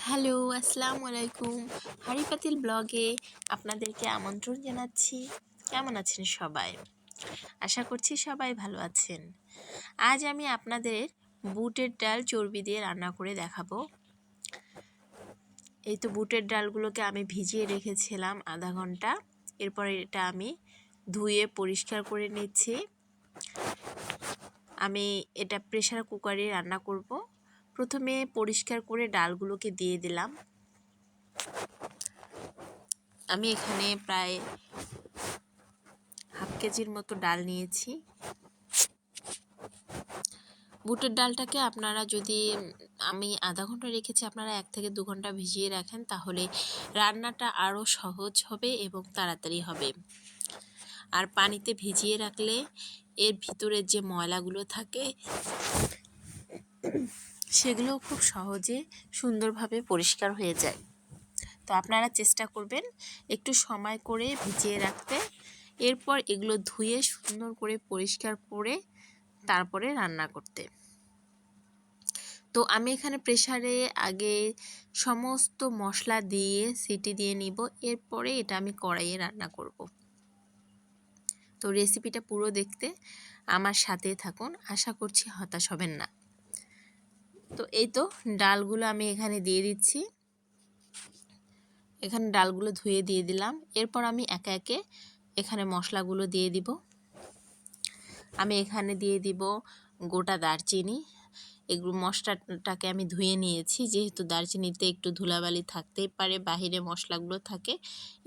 Hello, আসসালামু আলাইকুম। হাঁড়ি পাতিল ব্লগে আপনাদেরকে আমন্ত্রণ জানাচ্ছি। কেমন আছেন সবাই? আশা করছি সবাই ভালো আছেন। আজ আমি আপনাদের বুটের ডাল চর্বি দিয়ে রান্না করে দেখাবো। এই তো বুটের ডালগুলোকে আমি ভিজিয়ে রেখেছিলাম আধা ঘন্টা। এরপর এটা আমি ধুয়ে পরিষ্কার করে নিচ্ছি। আমি এটা প্রেসার কুকারে রান্না করব। প্রথমে পরিষ্কার করে ডালগুলোকে দিয়ে দিলাম। আমি এখানে প্রায় হাফ কেজির মতো ডাল নিয়েছি। বুটের ডালটাকে আপনারা যদি আমি আধা ঘন্টা রেখেছি, আপনারা 1 থেকে 2 ঘন্টা ভিজিয়ে রাখেন, তাহলে রান্নাটা আরও সহজ হবে এবং তাড়াতাড়ি হবে। আর পানিতে ভিজিয়ে রাখলে এর ভিতরে যে ময়লাগুলো থাকে সেগুলো খুব সহজে সুন্দরভাবে পরিষ্কার হয়ে যায়। তো আপনারা চেষ্টা করবেন একটু সময় করে ভিজিয়ে রাখতে। এরপর এগুলো ধুয়ে সুন্দর করে পরিষ্কার করে তারপরে রান্না করতে। তো আমি এখানে প্রেসারে আগে সমস্ত মশলা দিয়ে সিটি দিয়ে নিব। এরপরে এটা আমি কড়াইয়ে রান্না করব। তো রেসিপিটা পুরো দেখতে আমার সাথে থাকুন, আশা করছি হতাশ হবেন না। তো এই তো ডালগুলো আমি এখানে দিয়ে দিচ্ছি। এখানে ডালগুলো ধুয়ে দিয়ে দিলাম। এরপর আমি একে একে এখানে মশলাগুলো দিয়ে দিব। আমি এখানে দিয়ে দিব গোটা দারচিনি। এগুলো মশলাটাকে আমি ধুয়ে নিয়েছি, যেহেতু দারচিনিতে একটু ধুলাবালি থাকতেই পারে, বাহিরে মশলাগুলো থাকে,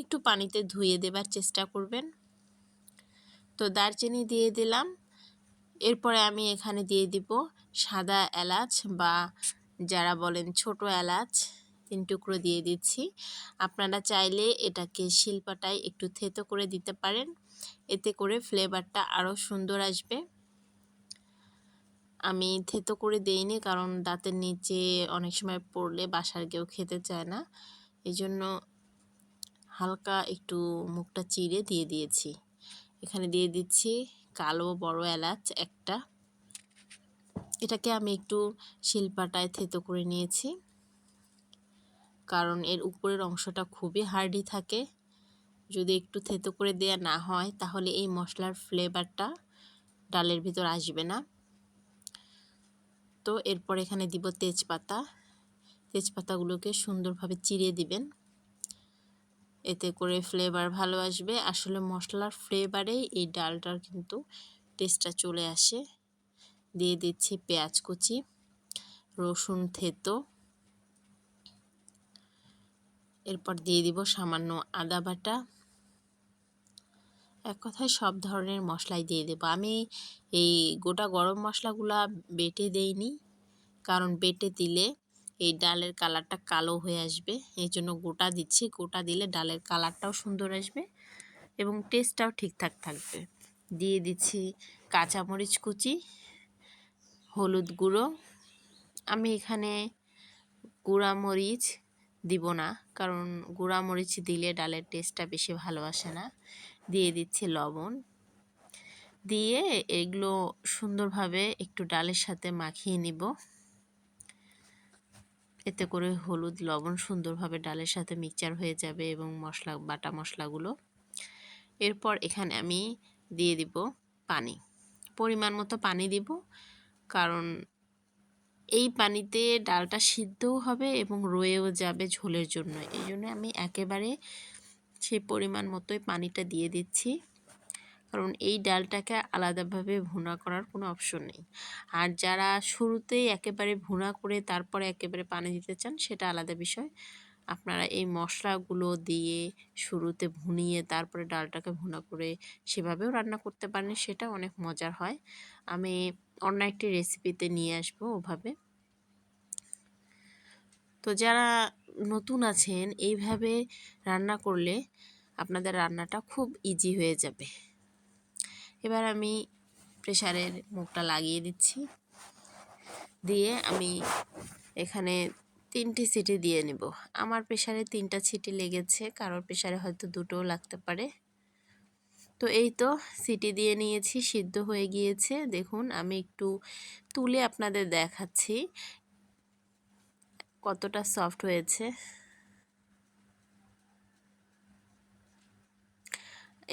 একটু পানিতে ধুয়ে দেবার চেষ্টা করবেন। তো দারচিনি দিয়ে দিলাম। এরপরে আমি এখানে দিয়ে দিব সাদা এলাচ বা যারা বলেন ছোট এলাচ, 3 টুকরো দিয়ে দিচ্ছি। আপনারা চাইলে এটাকে শিলপাটায় একটু থেতো করে দিতে পারেন, এতে করে ফ্লেভারটা আরও সুন্দর আসবে। আমি থেতো করে দেইনি, কারণ দাঁতের নিচে অনেক সময় পড়লে বাসার কেউ খেতে চায় না, এই জন্য হালকা একটু মুখটা চিড়ে দিয়ে দিয়েছি। এখানে দিয়ে দিচ্ছি কালো বড় এলাচ একটা। এটাকে আমি একটু শিলপাটায় থেতো করে নিয়েছি, কারণ এর উপরের অংশটা খুবই হার্ডি থাকে। যদি একটু থেতো করে দেয়া না হয়, তাহলে এই মশলার ফ্লেভারটা ডালের ভিতর আসবে না। তো এরপর এখানে দিব তেজপাতা। তেজপাতাগুলোকে সুন্দরভাবে চিড়ে দিবেন, এতে করে ফ্লেভার ভালো আসবে। আসলে মশলার ফ্লেভারেই এই ডালটার কিন্তু টেস্টটা চলে আসে। দিয়ে দিচ্ছি পেঁয়াজ কুচি, রসুন থেতো, এরপর দিয়ে দিব সামান্য আদা বাটা। এক কথায় সব ধরনের মশলাই দিয়ে দেব। আমি এই গোটা গরম মশলাগুলা বেটে দেইনি, কারণ বেটে দিলে এই ডালের কালারটা কালো হয়ে আসবে, এই জন্য গোটা দিচ্ছি। গোটা দিলে ডালের কালারটাও সুন্দর আসবে এবং টেস্টটাও ঠিকঠাক থাকবে। দিয়ে দিচ্ছি কাঁচামরিচ কুচি, হলুদ গুঁড়ো। আমি এখানে গুঁড়া মরিচ দিব না, কারণ গুঁড়া মরিচ দিলে ডালের টেস্টটা বেশি ভালো আসে না। দিয়ে দিচ্ছি লবণ। দিয়ে এগুলো সুন্দরভাবে একটু ডালের সাথে মাখিয়ে নিব, এতে করে হলুদ লবণ সুন্দরভাবে ডালের সাথে মিক্সচার হয়ে যাবে এবং মশলা বাটা মশলাগুলো। এরপর এখানে আমি দিয়ে দিব পানি, পরিমাণ মতো পানি দিব, কারণ এই পানিতে ডালটা সিদ্ধও হবে এবং রয়েও যাবে ঝোলের জন্য। এই জন্য আমি একেবারে সেই পরিমাণ মতোই পানিটা দিয়ে দিচ্ছি, কারণ এই ডালটাকে আলাদাভাবে ভুনা করার কোনো অপশন নেই। আর যারা শুরুতেই একেবারে ভুনা করে তারপরে একেবারে পানি দিতে চান, সেটা আলাদা বিষয়। আপনারা এই মশলাগুলো দিয়ে শুরুতে ভুনিয়ে তারপরে ডালটাকে ভুনা করে সেভাবেও রান্না করতে পারেন, সেটা অনেক মজার হয়। আমি অন্য একটি রেসিপিতে নিয়ে আসবো ওভাবে। তো যারা নতুন আছেন, এইভাবে রান্না করলে আপনাদের রান্নাটা খুব ইজি হয়ে যাবে। এবার আমি প্রেসারের মুখটা লাগিয়ে দিচ্ছি, দিয়ে আমি এখানে 3টি সিটি দিয়ে নেব। আমার প্রেসারে 3টা সিটি লেগেছে, কারোর প্রেসারে হয়তো 2টোও লাগতে পারে। তো এই তো সিটি দিয়ে নিয়েছি, সিদ্ধ হয়ে গিয়েছে। দেখুন আমি একটু তুলে আপনাদের দেখাচ্ছি। কতটা সফট হয়েছে।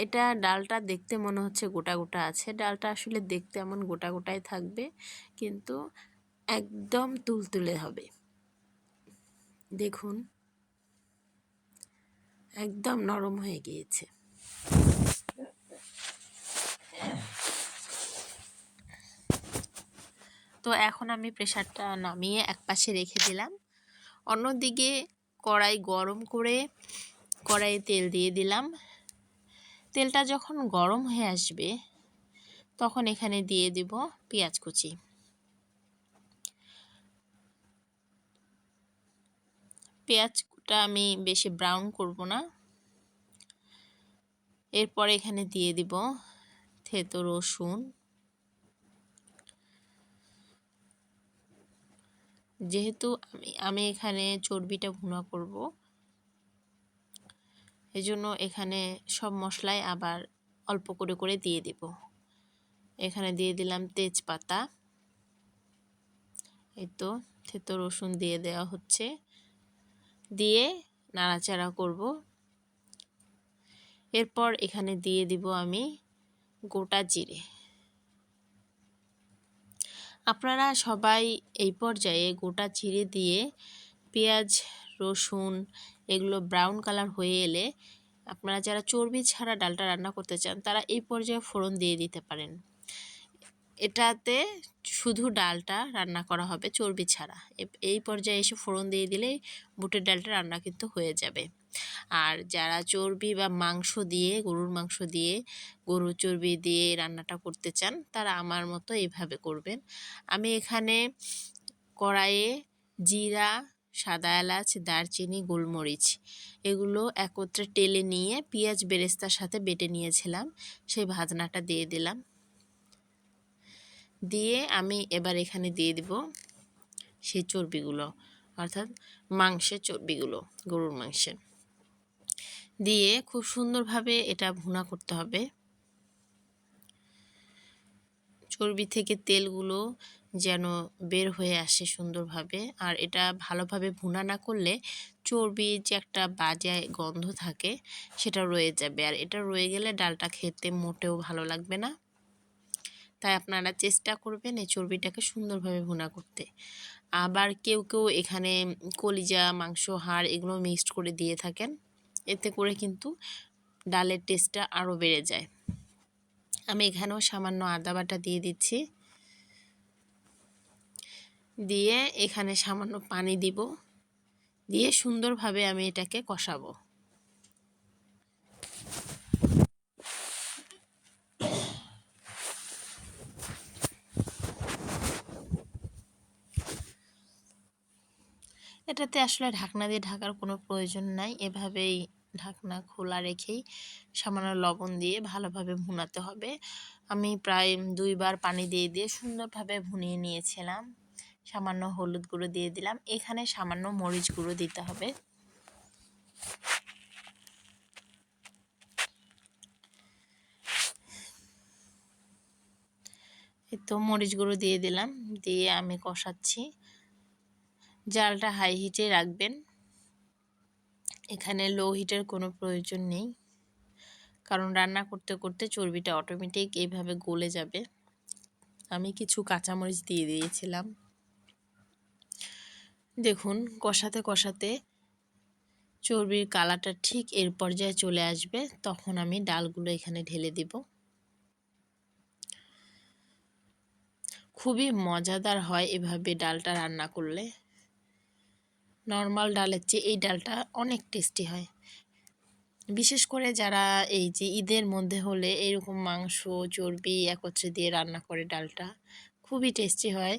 এটা ডালটা দেখতে মনে হচ্ছে গোটা গোটা আছে, ডালটা আসলে দেখতে এমন গোটা গোটাই থাকবে, কিন্তু একদম তুলতুলে হবে। দেখুন একদম নরম হয়ে গিয়েছে। তো এখন আমি প্রেসারটা নামিয়ে একপাশে রেখে দিলাম। অন্যদিকে কড়াই গরম করে কড়াইয়ে তেল দিয়ে দিলাম। তেলটা যখন গরম হয়ে আসবে তখন এখানে দিয়ে দিব পেঁয়াজ কুচি। পেঁয়াজটা আমি বেশি ব্রাউন করব না। এরপর এখানে দিয়ে দিব থেতো রসুন। যেহেতু আমি এখানে চর্বিটা ভুনা করব, এজন্য এখানে সব মশলাই আবার অল্প করে করে দিয়ে দিব। এখানে দিয়ে দিলাম তেজপাতা। এই তো থেতো রসুন দিয়ে দেওয়া হচ্ছে, দিয়ে নাড়াচাড়া করব। এরপর এখানে দিয়ে দিব আমি গোটা জিরে। আপনারা সবাই এই পর্যায়ে গোটা জিরে দিয়ে পেঁয়াজ রসুন এগুলো ব্রাউন কালার হয়ে এলে আপনারা যারা চর্বি ছাড়া ডালটা রান্না করতে চান তারা এই পর্যায়ে ফোড়ন দিয়ে দিতে পারেন। এটাতে শুধু ডালটা রান্না করা হবে চর্বি ছাড়া। এই পর্যায়ে এসে ফোড়ন দিয়ে দিলেই বুটের ডালটা রান্না কিন্তু হয়ে যাবে। আর যারা চর্বি বা মাংস দিয়ে গরুর মাংস দিয়ে গরুর চর্বি দিয়ে রান্নাটা করতে চান তারা আমার মতো এইভাবে করবেন। আমি এখানে কড়াইয়ে জিরা, সাদা এলাচ, দারচিনি, গোলমরিচ এগুলো একত্রে টেলে নিয়ে পেঁয়াজ বেরেস্তার সাথে বেটে নিয়েছিলাম, সেই ভাজনাটা দিয়ে দিলাম। দিয়ে আমি এবার এখানে দিয়ে দিব সেই চর্বিগুলো, অর্থাৎ মাংসের চর্বিগুলো, গরুর মাংসের দিয়ে খুব সুন্দরভাবে এটা ভুনা করতে হবে। চর্বি থেকে তেলগুলো যেন বের হয়ে আসে সুন্দরভাবে। আর এটা ভালোভাবে ভুনা না করলে চর্বির যে একটা বাজে গন্ধ থাকে সেটা রয়ে যাবে, আর এটা রয়ে গেলে ডালটা খেতে মোটেও ভালো লাগবে না। তাই আপনারা চেষ্টা করবেন এই চর্বিটাকে সুন্দরভাবে ভুনা করতে। আবার কেউ কেউ এখানে কলিজা, মাংস, হাড় এগুলো মিক্সড করে দিয়ে থাকেন, এতে করে কিন্তু ডালের টেস্টটা আরও বেড়ে যায়। আমি এখানেও সামান্য আদা বাটা দিয়ে দিচ্ছি, দিয়ে এখানে সামান্য পানি দিব, দিয়ে সুন্দরভাবে আমি এটাকে কষাবো। এটাতে আসলে ঢাকনা দিয়ে ঢাকার কোনো প্রয়োজন নাই, এভাবেই ঢাকনা খোলা রেখেই সামান্য লবণ দিয়ে ভালোভাবে ভুনাতে হবে। আমি প্রায় 2 বার পানি দিয়ে দিয়ে সুন্দরভাবে ভুনিয়ে নিয়েছিলাম। সামান্য হলুদ গুঁড়ো দিয়ে দিলাম, এখানে সামান্য মরিচ গুঁড়ো দিতে হবে। এই তো মরিচ গুঁড়ো দিয়ে দিলাম, দিয়ে আমি কষাচ্ছি। জালটা হাই হিটে রাখবেন, এখানে লো হিটের কোনো প্রয়োজন নেই, কারণ রান্না করতে করতে চর্বিটা অটোমেটিক এইভাবে গলে যাবে। আমি কিছু কাঁচামরিচ দিয়ে দিয়েছিলাম। দেখুন কষাতে কষাতে চর্বির কালারটা ঠিক এর পর্যায়ে চলে আসবে, তখন আমি ডালগুলো এখানে ঢেলে দিব। খুবই মজাদার হয় এভাবে ডালটা রান্না করলে। নর্মাল ডালের চেয়ে এই ডালটা অনেক টেস্টি হয়। বিশেষ করে যারা এই যে ঈদের মধ্যে হলে এরকম মাংস চর্বি একত্রে দিয়ে রান্না করে ডালটা খুবই টেস্টি হয়।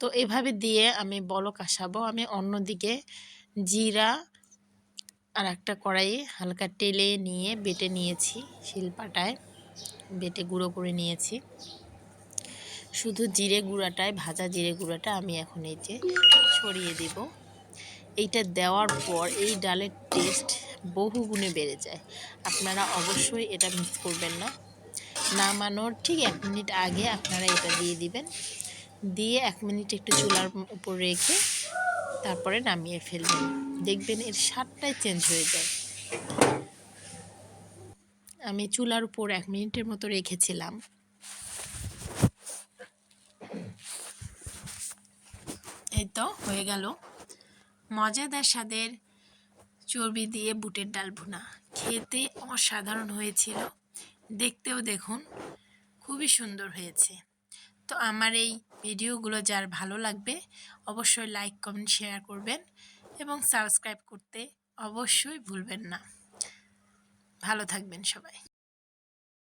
তো এভাবে দিয়ে আমি বলক আসাবো। আমি অন্যদিকে জিরা আর একটা কড়াইয়ে হালকা টেলে নিয়ে বেটে নিয়েছি, শিলপাটায় বেটে গুঁড়ো করে নিয়েছি। শুধু জিরে গুঁড়াটায়, ভাজা জিরে গুঁড়াটা আমি এখন এই যে ছড়িয়ে দিব। এইটা দেওয়ার পর এই ডালের টেস্ট বহু গুণে বেড়ে যায়। আপনারা অবশ্যই এটা মিস করবেন না। নামানোর ঠিক 1 মিনিট আগে আপনারা এটা দিয়ে দিবেন, দিয়ে 1 মিনিট একটু চুলার উপর রেখে তারপরে নামিয়ে ফেলবেন। দেখবেন এর স্বাদটাই চেঞ্জ হয়ে যায়। আমি চুলার উপর 1 মিনিটের মতো রেখেছিলাম। এই তো হয়ে গেল মজাদার স্বাদের চর্বি দিয়ে বুটের ডাল ভুনা। খেতে অসাধারণ হয়েছিল, দেখতেও দেখুন খুবই সুন্দর হয়েছে। তো আমার এই ভিডিওগুলো যার ভালো লাগবে অবশ্যই লাইক কমেন্ট শেয়ার করবেন এবং সাবস্ক্রাইব করতে অবশ্যই ভুলবেন না। ভালো থাকবেন সবাই।